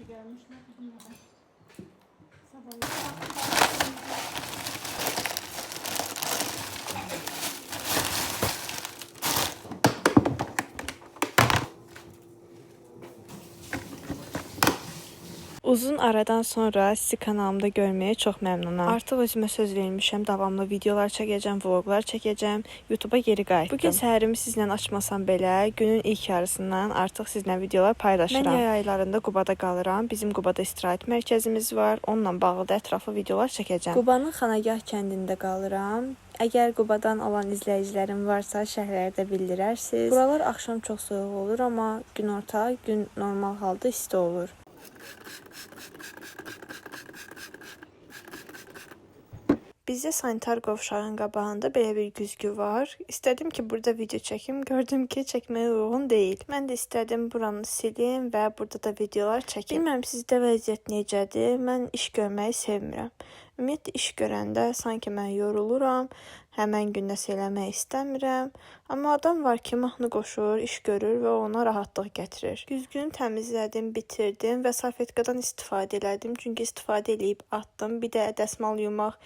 işe gelmişler bizimle de. Sabah Uzun aradan sonra sizi kanalımda görməyə çox məmnunam. Artıq özümə söz vermişəm, davamlı videolar çəkəcəm, vloglar çəkəcəm, YouTube'a geri qayıtdım. Bugün səhərimi sizlə açmasam belə, günün ilk yarısından artıq sizlə videolar paylaşıram. Mən yay aylarında Qubada qalıram. Bizim Qubada istirahət mərkəzimiz var. Onunla bağlı da ətraflı videolar çəkəcəm. Qubanın Xanagah kəndində qalıram. Əgər Qubadan olan izləyicilərim varsa, şərhlərdə bildirərsiniz. Buralar axşam çox soyuq olur, amma günorta, gün normal halda isti olur. Bizdə sanitar qovşağın qabağında belə bir güzgü var. İstədim ki, burada video çəkim. Gördüm ki, çəkməyə uyğun deyil. Mən də istədim buranı silim və burada da videolar çəkim. Bilmirəm sizdə vəziyyət necədir. Mən iş görməyi sevmirəm. Ümumiyyətlə iş görəndə sanki mən yoruluram, həmən gün nəsə eləmək istəmirəm. Amma adam var ki, mahnı qoşur, iş görür və ona rahatlıq gətirir. Güzgünü təmizlədim, bitirdim və salfetkadan istifadə elədim. Çünki istifadə eləyib atdım. Bir də dəsmal yumaq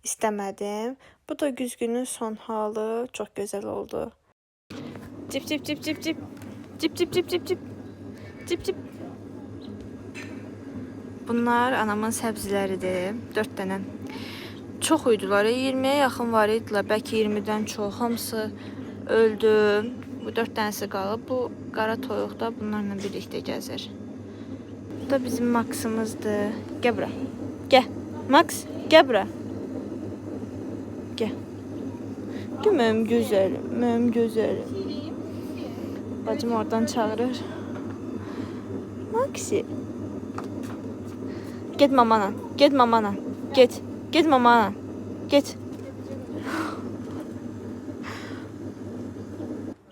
istəmədim. Bu da güzgünün son halı. Çox gözəl oldu. Cip cip cip cip cip. Cip cip cip cip cip. Cip cip. Bunlar anamın səbziləridir. 4 dənə. Çox uydular. 20-yə yaxın var idilər. Bəlkə 20-dən çox. Hamısı öldü. Bu 4 dənəsi qalıb. Bu qara toyuq da bunlarla birlikdə gəzir. Bu da bizim Maxımızdır. Gəl bura. Gəl. Max, gəl bura. Gəl. Gəl mənim gözəlim, mənim gözəlim. Bacım oradan çağırır. Maxi. Get mamana, get mamana, get. Get mamana, get.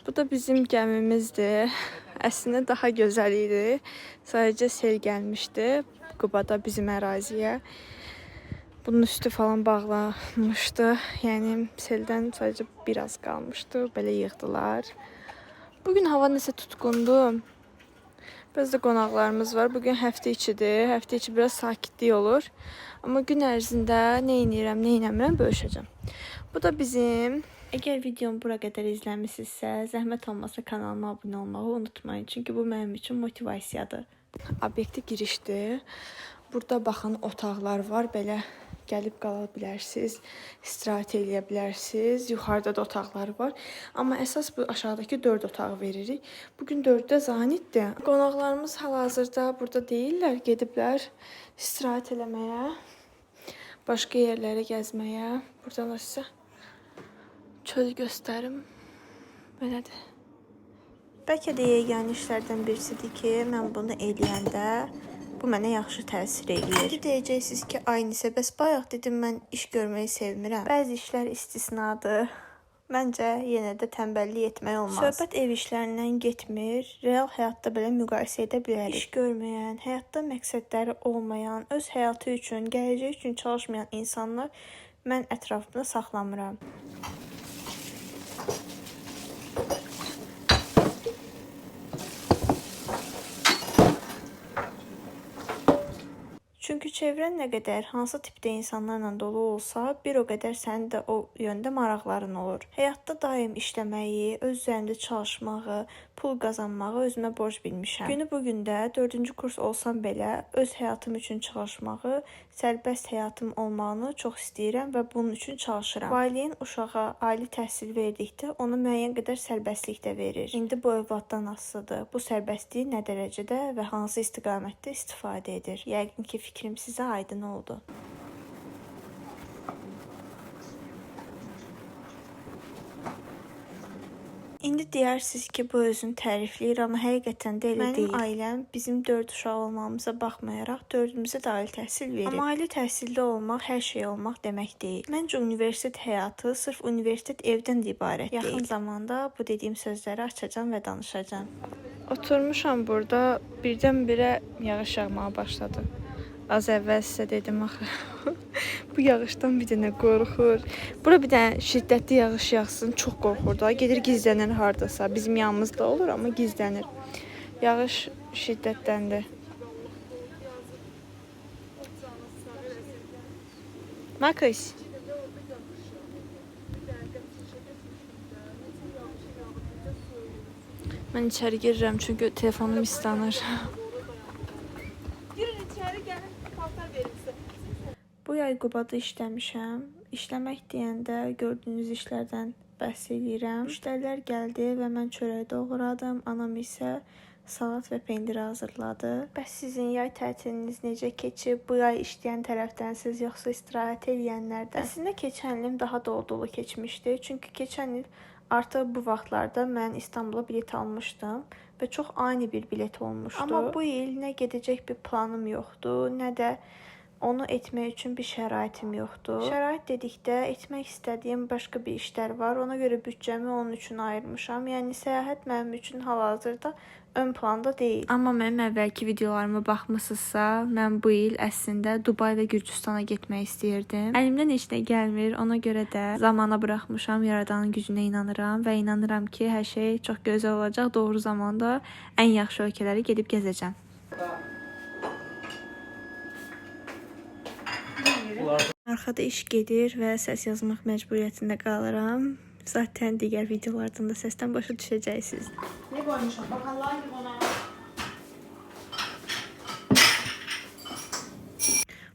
Bu da bizim gəmimizdir. Əslində daha gözəl idi. Sadəcə sel gəlmişdi Qubada bizim əraziyə. Bunun üstü falan bağlanmışdı. Yəni seldən sadəcə biraz qalmışdı. Belə yığdılar. Bugün hava nəsə tutqundu. Biraz da qonaqlarımız var. Bugün həftə içidir. Həftə içi biraz sakitlik olur. Amma gün ərzində nə edirəm, nə etmirəm bölüşəcəm. Bu da bizim. Əgər videomu bura qədər izləmisinizsə, zəhmət olmasa kanalıma abunə olmağı unutmayın. Çünki bu mənim üçün motivasiyadır. Obyektiv girişdir. Burada baxın otaqlar var. Belə gəlib qala bilərsiniz, istirahət eləyə bilərsiniz. Yuxarıda da otaqlar var. Amma əsas bu aşağıdakı 4 otaq veririk. Bugün 4-də zanitdir. Qonaqlarımız hal-hazırda burada deyirlər, gediblər istirahət eləməyə, başqa yerlərə gəzməyə. Buradalar sizə çöl göstərim. Belədir. Bəlkə də yeganə işlərdən birisidir ki, mən bunu eləyəndə bu mənə yaxşı təsir eləyir. İndi deyəcəksiniz ki, Aynisə, bəs bayaq dedim mən iş görməyi sevmirəm. Bəzi işlər istisnadır. Məncə yenə də tənbəllik etmək olmaz. Söhbət ev işlərindən getmir. Real həyatda belə müqayisə edə bilərik. İş görməyən, həyatda məqsədləri olmayan, öz həyatı üçün, gələcək üçün çalışmayan insanlar mən ətrafımda saxlamıram. Çünki çevrən nə qədər hansı tipdə insanlarla dolu olsa, bir o qədər sənin də o yöndə maraqların olur. Həyatda daim işləməyi, öz üzərində çalışmağı, pul qazanmağı özümə borc bilmişəm. Günü bugün də 4-cü kurs olsam belə öz həyatım üçün çalışmağı, sərbəst həyatım olmağını çox istəyirəm və bunun üçün çalışıram. Valideyn uşağa ali təhsil verdikdə ona müəyyən qədər sərbəstlik də verir. İndi bu övladdan asılıdır. Bu sərbəstliyi nə dərəcədə və hansı istiqamətdə istifadə edir? Yəqin ki, fikrim sizə aydın oldu. İndi deyirsiniz ki, bu özünü tərifləyir, amma həqiqətən də elə deyil. Mənim ailəm bizim 4 uşaq olmamıza baxmayaraq 4-ümüzə də ali təhsil verir. Amma ali təhsildə olmaq hər şey olmaq demək deyil. Məncə universitet həyatı sırf universitet evdən də ibarət deyil. Yaxın zamanda bu dediyim sözləri açacağam və danışacağam. Oturmuşam burada, birdən-birə yağış yağmağa başladı. Az əvvəl sizə dedim axı. Bu yağışdan bir dənə qorxur. Bura bir dənə şiddətli yağış yağsın, çox qorxur da. Gedir gizlənir hardasa. Bizim yanımızda olur, amma gizlənir. Yağış şiddətləndir. Max. Mən içəri girirəm çünki telefonum islanır. Girin içəri, gəlin paltar verim sizə. Bu yay Qubada işləmişəm. İşləmək deyəndə gördüyünüz işlərdən bəhs edirəm. Müştərilər gəldi və mən çörək doğradım. Anam isə salat və pendir hazırladı. Bəs sizin yay tətiliniz necə keçib? Bu yay işləyən tərəfdənsiz yoxsa istirahət edənlərdən? Əslində keçən ilim daha dolu keçmişdi. Çünki keçən il artıq bu vaxtlarda mən İstanbula bilet almışdım və çox ani bir bilet olmuşdu. Amma bu il nə gedəcək bir planım yoxdur, nə də onu etmək üçün bir şəraitim yoxdur. Şərait dedikdə etmək istədiyim başqa bir işlər var. Ona görə büdcəmi onun üçün ayırmışam. Yəni səyahət mənim üçün hal-hazırda ön planda deyil. Amma mənim əvvəlki videolarıma baxmısınızsa, mən bu il əslində Dubay və Gürcüstana getmək istəyirdim. Əlimdən heç nə gəlmir. Ona görə də zamana buraxmışam. Yaradanın gücünə inanıram və inanıram ki, hər şey çox gözəl olacaq. Doğru zamanda ən yaxşı ölkələri gedib gəzəcəm. Arxada iş gedir və səs yazmaq məcburiyyətində qalıram. Zaten digər videolardan da səsdən başa düşəcəksiniz. Ne koymuşum? Bakalım limona.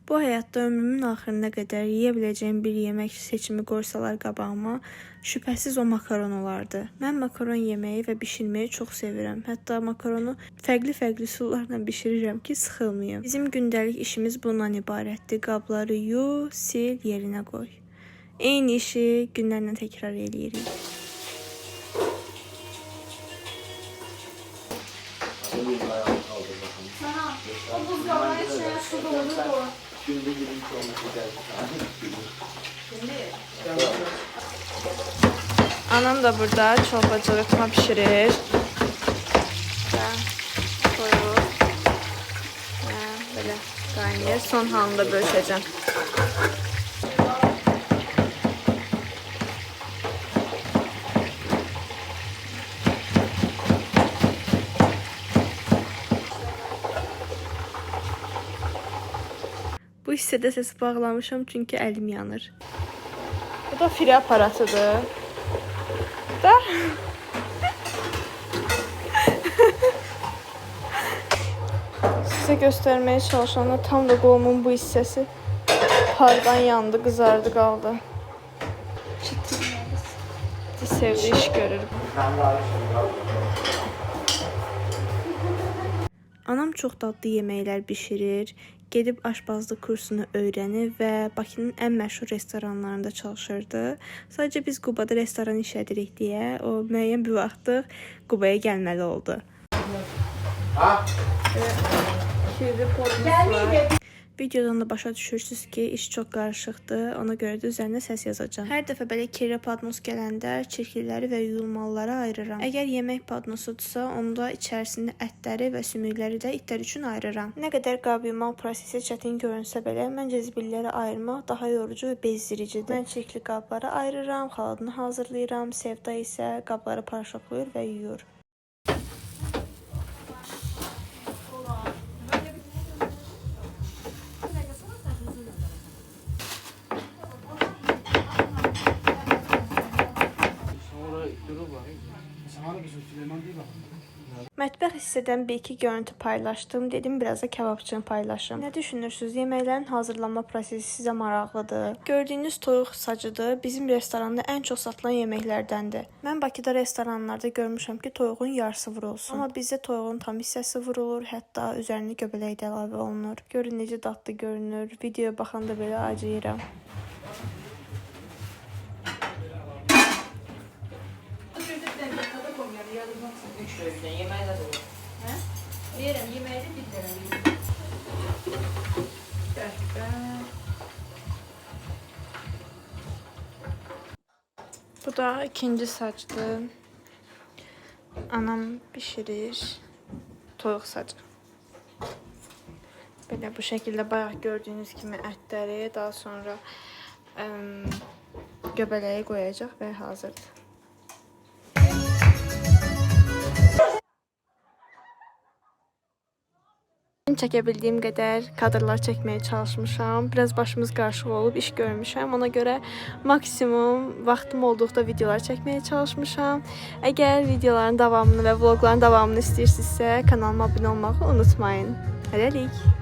Bu həyatda ömrümün axırına qədər yeyə biləcəyim bir yemək seçimi qoysalar qabağıma, şübhəsiz o makaron olardı. Mən makaron yeməyi və bişirməyi çox sevirəm. Hətta makaronu fərqli üsullarla bişirirəm ki, sıxılmayım. Bizim gündəlik işimiz bundan ibarətdir. Qabları yu, sil, yerinə qoy. Eyni işi günlərlə təkrar edirik. Sana o buzdolabının içine su doldu. Anam da burada çorbacılıqma pişirir. Və koyur. Və belə qaynayır. Son halında bölüşəcəm. Bu hissədə səsi bağlamışam çünki əlim yanır. Bu da firi aparatıdır. Da. Sizə göstərməyə çalışanda tam da qolumun bu hissəsi pardan yandı, qızardı, qaldı. Sevdi iş görür. Anam çox dadlı yeməklər bişirir. Gedib aşbazlıq kursunu öyrənir və Bakının ən məşhur restoranlarında çalışırdı. Sadəcə biz Qubada restoran işlədirik deyə o müəyyən bir vaxtı Qubaya gəlməli oldu. Videodan da başa düşürsünüz ki, iş çox qarışıqdır. Ona görə də üzərinə səs yazacağam. Hər dəfə belə kirli padnos gələndə çirkliləri və yuyulmalıları ayırıram. Əgər yemək padnosudursa, onda içərisində ətləri və sümükləri də itlər üçün ayırıram. Nə qədər qab yumaq prosesi çətin görünsə belə, məncə zibilləri ayırmaq daha yorucu və bezdiricidir. Mən çirkli qabları ayırıram, xaladını hazırlayıram. Sevda isə qabları paraşoklayır və yuyur. Mətbəx hissədən bir-iki görüntü paylaşdım. Dedim, biraz da kebabçını paylaşım. Nə düşünürsünüz? Yeməklərin hazırlanma prosesi sizə maraqlıdır. Gördüyünüz toyuq sacıdır. Bizim restoranda ən çox satılan yeməklərdəndir. Mən Bakıda restoranlarda görmüşəm ki, toyuğun yarısı vurulsun. Amma bizdə toyuğun tam hissəsi vurulur. Hətta üzərinə göbələk də əlavə olunur. Görün necə dadlı görünür. Videoya baxanda belə acıyıram. Yemeği de olur. He? Verim yemeği de bir tane. Bu da ikinci saçdır. Anam pişirir. Toyuq sacı. Belə bu şəkildə bayaq gördüyünüz kimi ətləri, daha sonra göbələyi qoyacaq və hazırdır. Çəkə bildiyim qədər kadrlar çəkməyə çalışmışam. Biraz başımız qarışıq olub, iş görmüşəm. Ona görə maksimum vaxtım olduqda videolar çəkməyə çalışmışam. Əgər videoların davamını və vloqların davamını istəyirsinizsə, kanalıma abunə olmağı unutmayın. Hələlik.